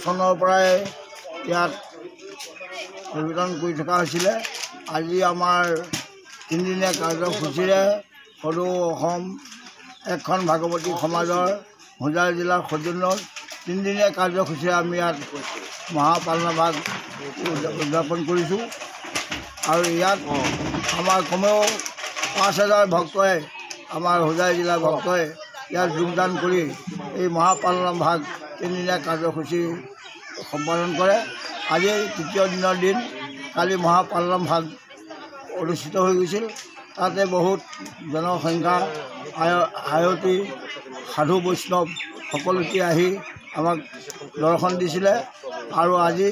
চনৰ পৰাই ইয়াত নিবেদন কৰি থকা হৈছিলে। আজি আমাৰ তিনিদিনীয়া কাৰ্যসূচীৰে সদৌ অসম এখন ভাগৱতী সমাজৰ হোজাই জিলাৰ সৌজন্যত তিনিদিনীয়া কাৰ্যসূচীৰে আমি ইয়াত মহাপালনা ভাগ উদযাপন কৰিছোঁ। আৰু ইয়াত আমাৰ কমেও ৫,০০০ ভক্তই আমাৰ হোজাই জিলাৰ ভক্তই ইয়াত যোগদান কৰি এই মহাপালনা ভাগ তিনিদিনীয়া কাৰ্যসূচী সম্পাদন কৰে। আজি তৃতীয় দিনৰ দিন। কালি মহাপালনাম ভাগ অনুষ্ঠিত হৈ গৈছিল। তাতে বহুত জনসংখ্যা আয়তী সাধু বৈষ্ণৱ সকলোকে আহি আমাক দৰ্শন দিছিলে। আৰু আজি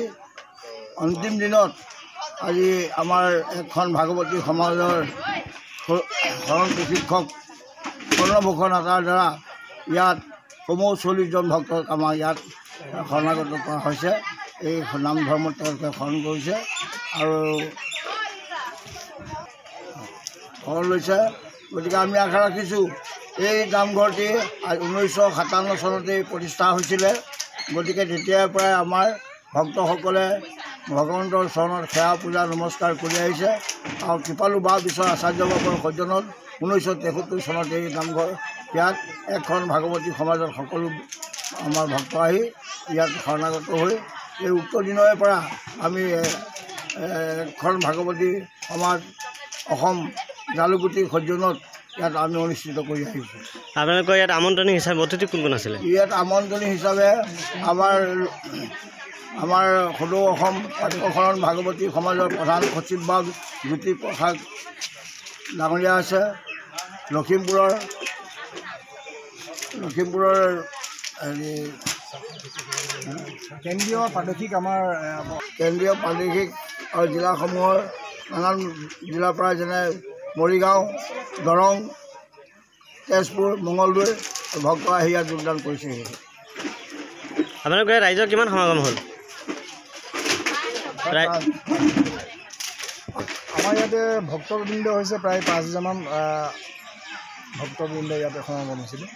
অন্তিম দিনত আজি আমাৰ এখন ভাগৱতী সমাজৰ শৰণ প্ৰশিক্ষক প্ৰণৱভূষণ আতাৰ দ্বাৰা ইয়াত কমেও ৪০জন ভক্তক আমাৰ ইয়াত শৰণাগত কৰা হৈছে। এই নাম ধৰ্মত তেওঁলোকে শৰণ কৰিছে আৰু শৰণ লৈছে। গতিকে আমি আশা ৰাখিছোঁ এই নামঘৰটি 1957 চনতেই প্ৰতিষ্ঠা হৈছিলে। গতিকে তেতিয়াৰ পৰাই আমাৰ ভক্তসকলে ভগৱন্তৰ চৰণত সেৱা পূজা নমস্কাৰ কৰি আহিছে। আৰু কৃপালু বা বিশ্বৰ আচাৰ্যবাবৰ সৌজন্যত 1973 চনত এই নামঘৰ ইয়াত এখন ভাগৱতী সমাজৰ সকলো আমাৰ ভক্ত আহি ইয়াত শৰণাগত হৈ এই উক্ত দিনৰে পৰা আমি এখন ভাগৱতী সমাজ অসম জালুকুটিৰ সৌজন্যত ইয়াত আমি অনুষ্ঠিত কৰি আহিছোঁ। আপোনালোকৰ ইয়াত আমন্ত্ৰণী হিচাপে অতিথি কোন কোন আছিলে? ইয়াত আমন্ত্ৰণী হিচাপে আমাৰ সদৌ অসম পাঠ্যশৰণ ভাগৱতী সমাজৰ প্ৰধান সচিব বা জ্যোতিপ্ৰসাদ ডাঙৰীয়া আছে। লখিমপুৰৰ কেন্দ্ৰীয় প্ৰাদেশিক আৰু জিলাসমূহৰ নানান জিলাৰ পৰা যেনে মৰিগাঁও, দৰং, তেজপুৰ, মঙলদৈ ভক্ত আহি ইয়াত যোগদান কৰিছে। আপোনালোকৰ ৰাইজৰ কিমান সমাগম হ'ল? আমাৰ ইয়াতে ভক্তবৃন্দ হৈছে প্ৰায় ৫,০০০মান ভক্তবৃন্দ ইয়াতে সমাগম হৈছিলে।